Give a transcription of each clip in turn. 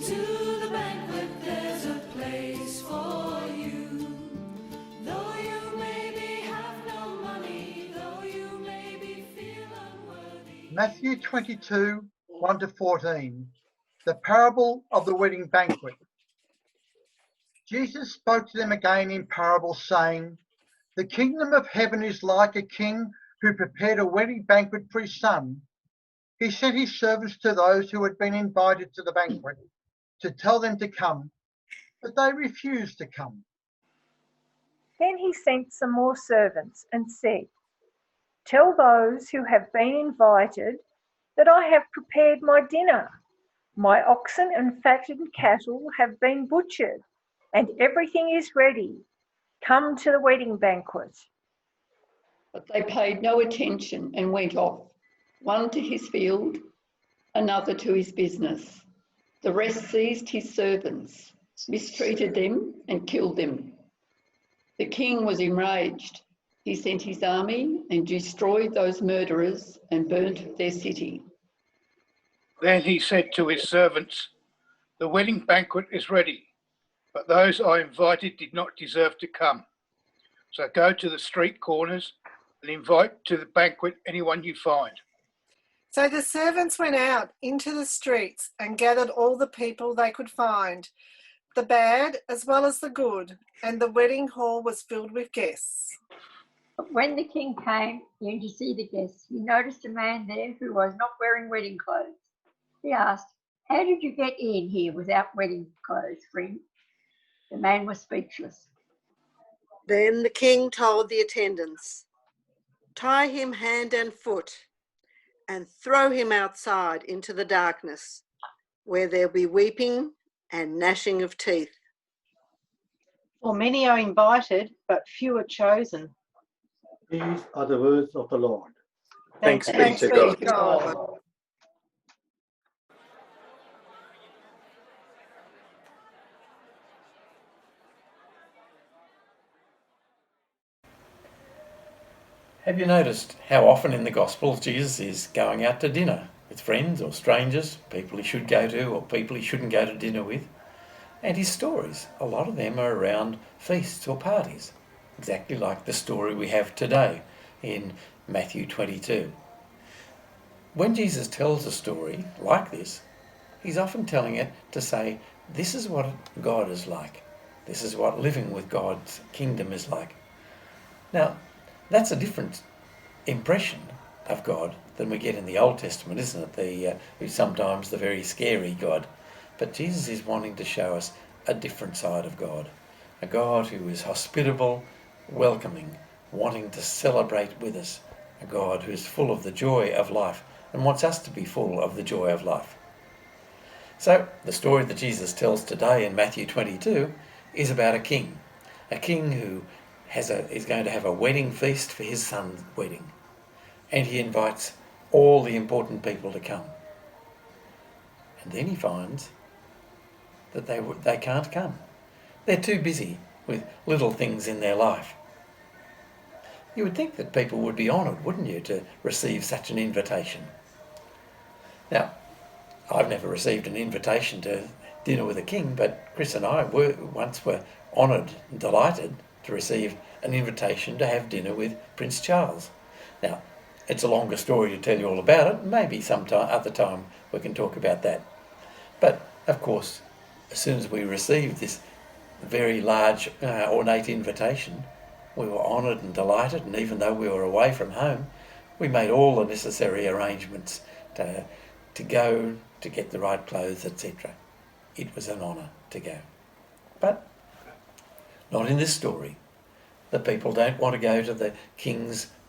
to the banquet, there's a place for you. Though you maybe have no money, though you maybe feel unworthy. Matthew 22, 1 to 14, the parable of the wedding banquet. Jesus spoke to them again in parables, saying, "The kingdom of heaven is like a king who prepared a wedding banquet for his son. He sent his servants to those who had been invited to the banquet to tell them to come, but they refused to come. Then he sent some more servants and said, 'Tell those who have been invited that I have prepared my dinner. My oxen and fattened cattle have been butchered, and everything is ready. Come to the wedding banquet.' But they paid no attention and went off, one to his field, another to his business. The rest seized his servants, mistreated them, and killed them. The king was enraged. He sent his army and destroyed those murderers and burnt their city. Then he said to his servants, 'The wedding banquet is ready, but those I invited did not deserve to come. So go to the street corners and invite to the banquet anyone you find.' So the servants went out into the streets and gathered all the people they could find, the bad as well as the good, and the wedding hall was filled with guests. But when the king came in to see the guests, he noticed a man there who was not wearing wedding clothes. He asked, 'How did you get in here without wedding clothes, friend?' The man was speechless. Then the king told the attendants, 'Tie him hand and foot and throw him outside into the darkness, where there'll be weeping and gnashing of teeth.' For many are invited, but few are chosen." These are the words of the Lord. Thanks be to God. Have you noticed how often in the Gospels Jesus is going out to dinner with friends or strangers, people he should go to or people he shouldn't go to dinner with? And his stories, a lot of them are around feasts or parties, exactly like the story we have today in Matthew 22. When Jesus tells a story like this, he's often telling it to say, this is what God is like. This is what living with God's kingdom is like. Now, that's a different impression of God than we get in the Old Testament, isn't it? Who's sometimes the very scary God. But Jesus is wanting to show us a different side of God. A God who is hospitable, welcoming, wanting to celebrate with us. A God who is full of the joy of life and wants us to be full of the joy of life. So the story that Jesus tells today in Matthew 22 is about a king who is going to have a wedding feast for his son's wedding, and he invites all the important people to come. And then he finds that they can't come. They're too busy with little things in their life. You would think that people would be honoured, wouldn't you, to receive such an invitation? Now, I've never received an invitation to dinner with a king, but Chris and I were honoured and delighted to receive an invitation to have dinner with Prince Charles. Now, it's a longer story to tell you all about it. Maybe other time we can talk about that. But, of course, as soon as we received this very large, ornate invitation, we were honoured and delighted, and even though we were away from home, we made all the necessary arrangements to go, to get the right clothes, etc. It was an honour to go. But not in this story. The people don't want to go to the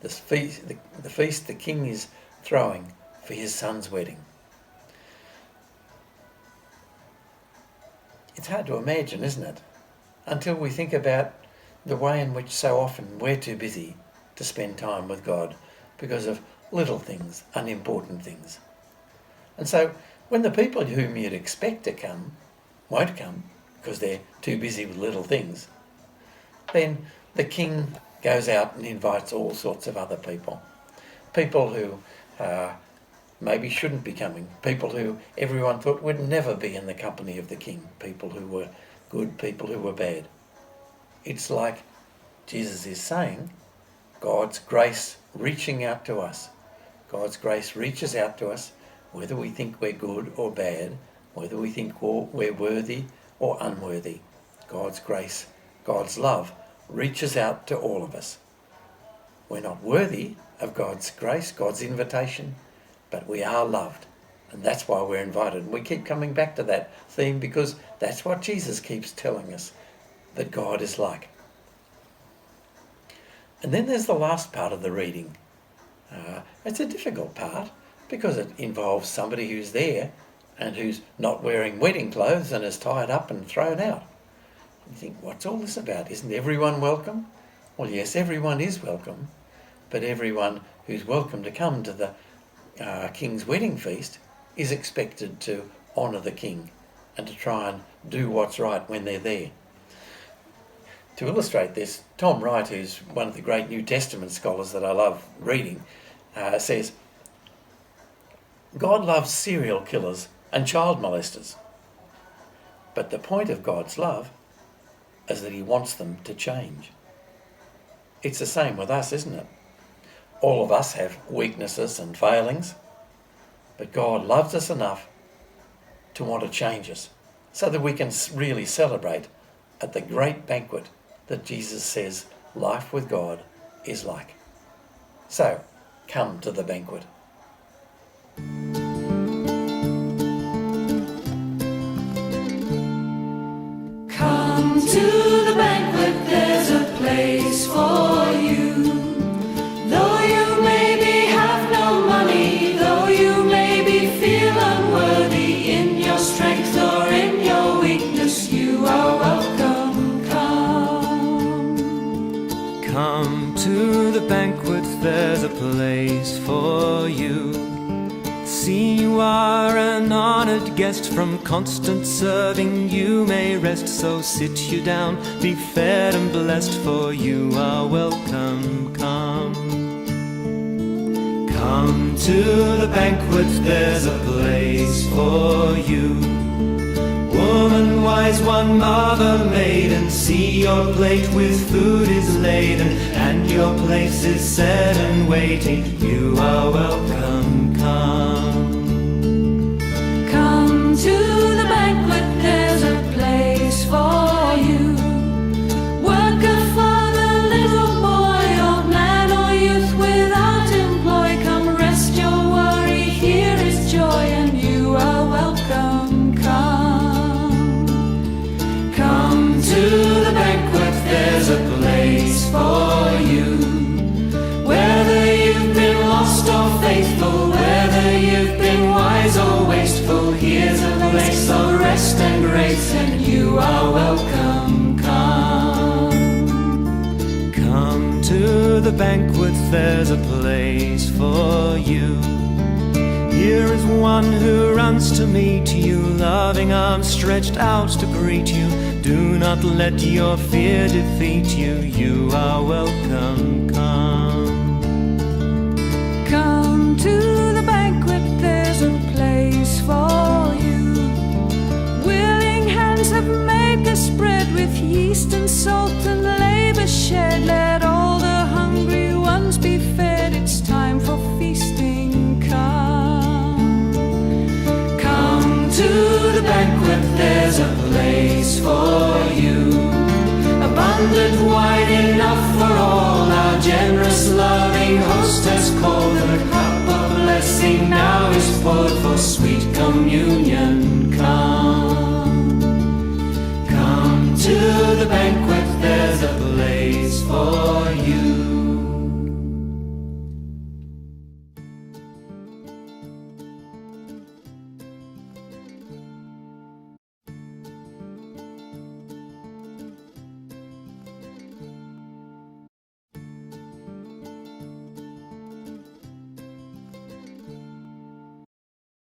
feast the king is throwing for his son's wedding. It's hard to imagine, isn't it? Until we think about the way in which so often we're too busy to spend time with God because of little things, unimportant things. And so when the people whom you'd expect to come won't come because they're too busy with little things, then the king goes out and invites all sorts of other people. People who maybe shouldn't be coming, people who everyone thought would never be in the company of the King, people who were good, people who were bad. It's like Jesus is saying, God's grace reaching out to us. God's grace reaches out to us whether we think we're good or bad, whether we think we're worthy or unworthy. God's grace, God's love reaches out to all of us. We're not worthy of God's grace, God's invitation, but we are loved. And that's why we're invited. And we keep coming back to that theme because that's what Jesus keeps telling us, that God is like. And then there's the last part of the reading. It's a difficult part because it involves somebody who's there and who's not wearing wedding clothes and is tied up and thrown out. You think, what's all this about? Isn't everyone welcome? Well, yes, everyone is welcome, but everyone who's welcome to come to the King's wedding feast is expected to honour the King and to try and do what's right when they're there. To illustrate this, Tom Wright, who's one of the great New Testament scholars that I love reading, says, God loves serial killers and child molesters, but the point of God's love is that he wants them to change. It's the same with us, isn't it? All of us have weaknesses and failings, but God loves us enough to want to change us so that we can really celebrate at the great banquet that Jesus says life with God is like. So, come to the banquet. Come to the banquet, there's a place for you. Though you maybe have no money, though you maybe feel unworthy, in your strength or in your weakness, you are welcome. Come to the banquet, there's a place for you. See, you are an honored guest, from constant serving you may rest. So sit you down, be fed and blessed, for you are welcome. Come to the banquet, there's a place for you. Woman, wise one, mother, maiden, see your plate with food is laden, and your place is set and waiting. You are welcome, Come to the banquet, there's a place for you. Worker, father, little boy, old man or youth without employ, come rest your worry, here is joy, and you are welcome. Come to the banquet, there's a place for you. Whether you've been lost or faithful, whether you've been wise or wasteful, here's a place of rest and grace, and you are welcome. Come to the banquet, there's a place for you. Here is one who runs to meet you, loving arms stretched out to greet you. Do not let your fear defeat you, you are welcome. Come to the banquet, there's a place for you. Willing hands have made the spread with yeast and salt and labor shed. Let all the hungry ones be fed, it's time for feasting. Come to the banquet, there's a place for you. Abundant wine enough for all, our generous loving host has called. The cup of blessing now is poured for sweet communion.